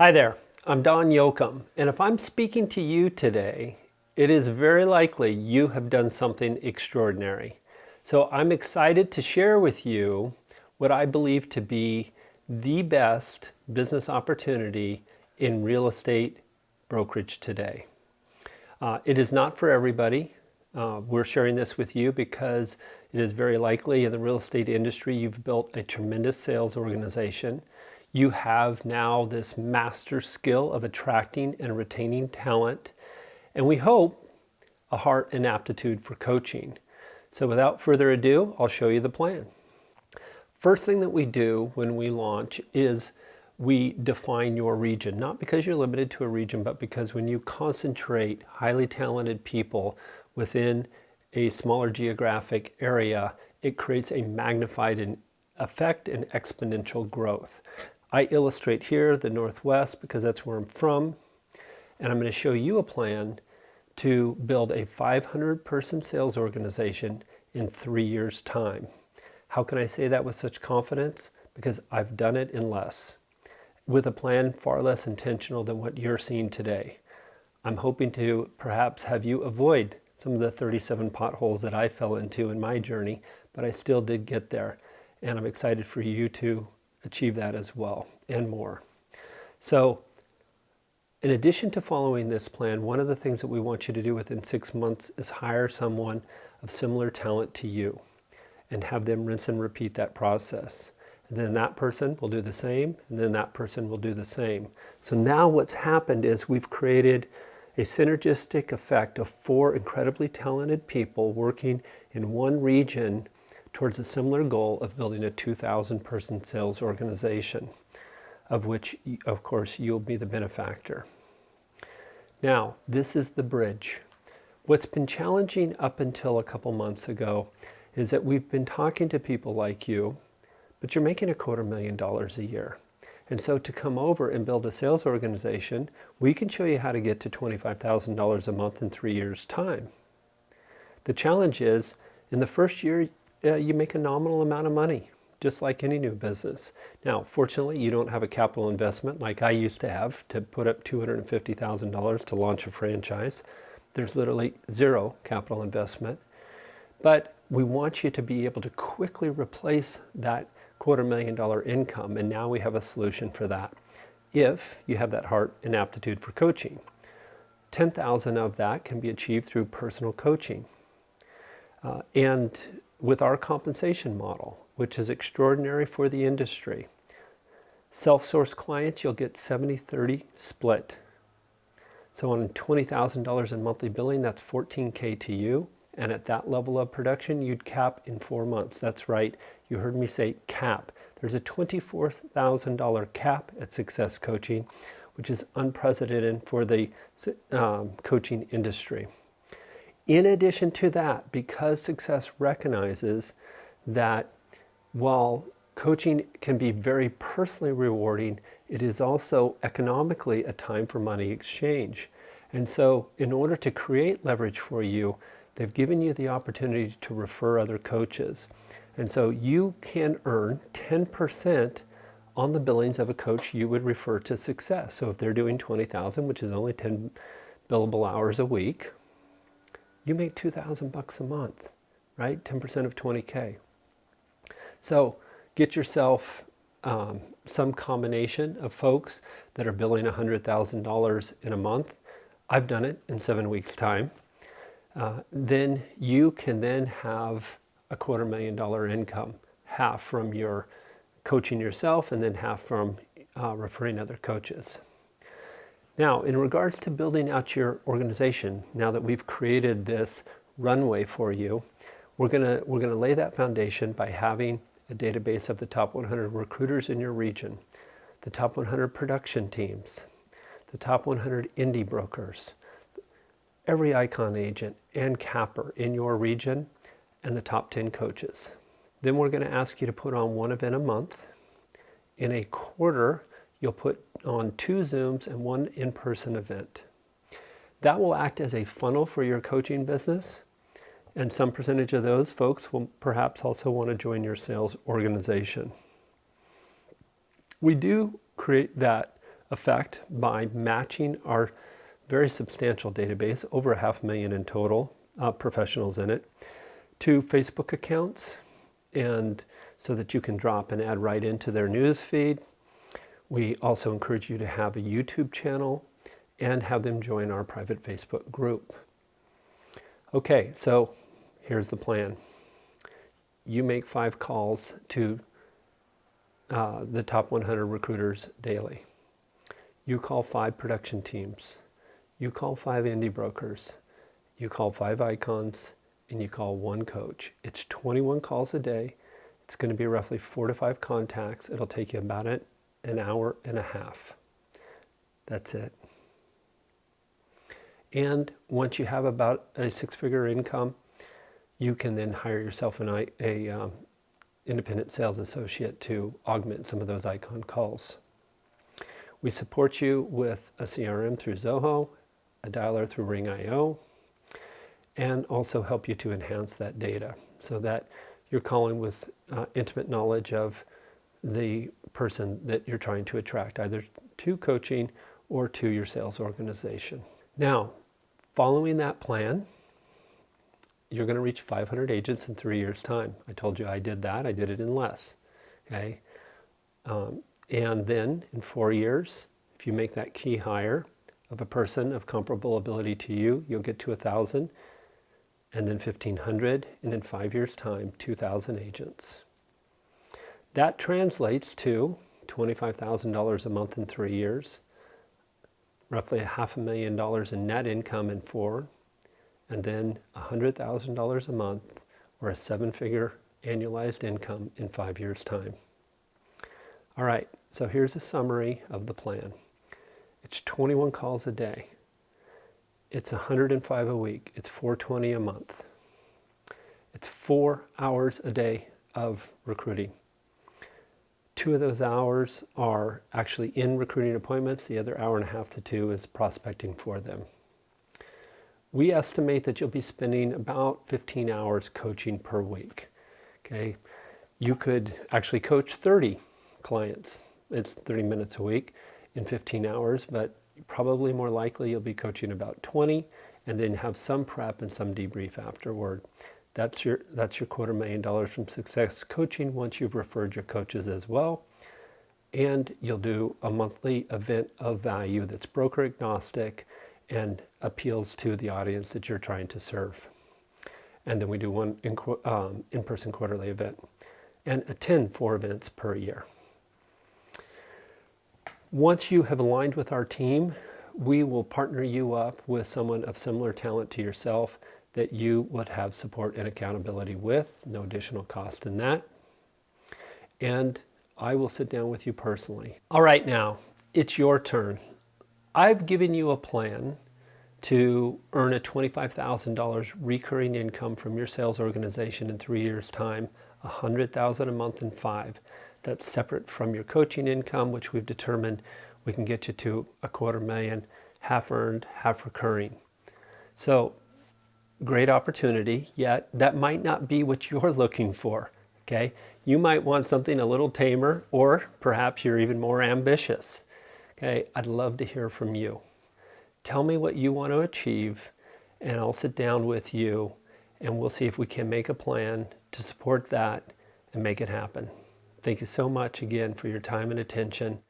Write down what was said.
Hi there, I'm Don Yoakum, and if I'm speaking to you today, it is very likely you have done something extraordinary. So I'm excited to share with you what I believe to be the best business opportunity in real estate brokerage today. It is not for everybody. We're sharing this with you because it is very likely in the real estate industry you've built a tremendous sales organization. You have now this master skill of attracting and retaining talent, and we hope a heart and aptitude for coaching. So without further ado, I'll show you the plan. First thing that we do when we launch is we define your region, not because you're limited to a region, but because when you concentrate highly talented people within a smaller geographic area, it creates a magnified effect and exponential growth. I illustrate here the Northwest because that's where I'm from, and I'm going to show you a plan to build a 500-person sales organization in 3 years' time. How can I say that with such confidence? Because I've done it in less, with a plan far less intentional than what you're seeing today. I'm hoping to perhaps have you avoid some of the 37 potholes that I fell into in my journey, but I still did get there, and I'm excited for you to achieve that as well, and more. So, in addition to following this plan, one of the things that we want you to do within 6 months is hire someone of similar talent to you and have them rinse and repeat that process. And then that person will do the same, and then that person will do the same. So now what's happened is we've created a synergistic effect of 4 incredibly talented people working in one region towards a similar goal of building a 2,000-person sales organization, of which, of course, you'll be the benefactor. Now, this is the bridge. What's been challenging up until a couple months ago is that we've been talking to people like you, but you're making $250,000 a year. And so to come over and build a sales organization, we can show you how to get to $25,000 a month in 3 years' time. The challenge is, in the first year, you make a nominal amount of money, just like any new business. Now, fortunately, you don't have a capital investment like I used to have to put up $250,000 to launch a franchise. There's literally zero capital investment. But we want you to be able to quickly replace that $250,000 income, and now we have a solution for that if you have that heart and aptitude for coaching. 10,000 of that can be achieved through personal coaching. And with our compensation model, which is extraordinary for the industry. Self-sourced clients, you'll get 70-30 split. So on $20,000 in monthly billing, that's $14,000 to you. And at that level of production, you'd cap in 4 months. That's right, you heard me say cap. There's a $24,000 cap at Success Coaching, which is unprecedented for the coaching industry. In addition to that, because Success recognizes that while coaching can be very personally rewarding, it is also economically a time for money exchange. And so in order to create leverage for you, they've given you the opportunity to refer other coaches. And so you can earn 10% on the billings of a coach you would refer to Success. So if they're doing 20,000, which is only 10 billable hours a week, you make $2,000 a month, right? 10% of $20,000. So get yourself some combination of folks that are billing $100,000 in a month. I've done it in 7 weeks' time. Then you can then have a $250,000 income, half from your coaching yourself and then half from referring other coaches. Now, in regards to building out your organization, now that we've created this runway for you, we're gonna lay that foundation by having a database of the top 100 recruiters in your region, the top 100 production teams, the top 100 indie brokers, every icon agent and capper in your region, and the top 10 coaches. Then we're going to ask you to put on one event a month. In a quarter, you'll put on 2 Zooms and 1 in-person event. That will act as a funnel for your coaching business, and some percentage of those folks will perhaps also want to join your sales organization. We do create that effect by matching our very substantial database, over 500,000 in total, professionals in it, to Facebook accounts, and so that you can drop an ad right into their news feed. We also encourage you to have a YouTube channel and have them join our private Facebook group. Okay, so here's the plan. You make 5 calls to the top 100 recruiters daily. You call 5 production teams. You call 5 indie brokers. You call 5 icons, and you call 1 coach. It's 21 calls a day. It's going to be roughly 4 to 5 contacts. It'll take you about an hour and a half. That's it. And once you have about a 6-figure income, you can then hire yourself an independent sales associate to augment some of those icon calls. We support you with a CRM through Zoho, a dialer through Ring.io, and also help you to enhance that data so that you're calling with intimate knowledge of the person that you're trying to attract, either to coaching or to your sales organization. Now, following that plan, you're going to reach 500 agents in 3 years' time. I told you I did that. I did it in less. Okay, and then in 4 years, if you make that key hire of a person of comparable ability to you, you'll get to 1,000, and then 1,500, and in 5 years' time, 2,000 agents. That translates to $25,000 a month in 3 years, roughly $500,000 in net income in 4, and then $100,000 a month, or a 7-figure annualized income in 5 years' time. All right, so here's a summary of the plan. It's 21 calls a day. It's 105 a week. It's 420 a month. It's 4 hours a day of recruiting. 2 of those hours are actually in recruiting appointments. The other hour and a half to 2 is prospecting for them. We estimate that you'll be spending about 15 hours coaching per week. Okay, you could actually coach 30 clients. It's 30 minutes a week in 15 hours, but probably more likely you'll be coaching about 20 and then have some prep and some debrief afterward. That's your $250,000 from Success Coaching once you've referred your coaches as well. And you'll do a monthly event of value that's broker agnostic and appeals to the audience that you're trying to serve. And then we do one in-person quarterly event and attend 4 events per year. Once you have aligned with our team, we will partner you up with someone of similar talent to yourself that you would have support and accountability with, no additional cost in that. And I will sit down with you personally. All right, now, it's your turn. I've given you a plan to earn a $25,000 recurring income from your sales organization in 3 years' time, $100,000 a month in 5. That's separate from your coaching income, which we've determined we can get you to $250,000, half earned, half recurring. So, great opportunity, yet that might not be what you're looking for, okay? You might want something a little tamer, or perhaps you're even more ambitious. Okay, I'd love to hear from you. Tell me what you want to achieve, and I'll sit down with you, and we'll see if we can make a plan to support that and make it happen. Thank you so much again for your time and attention.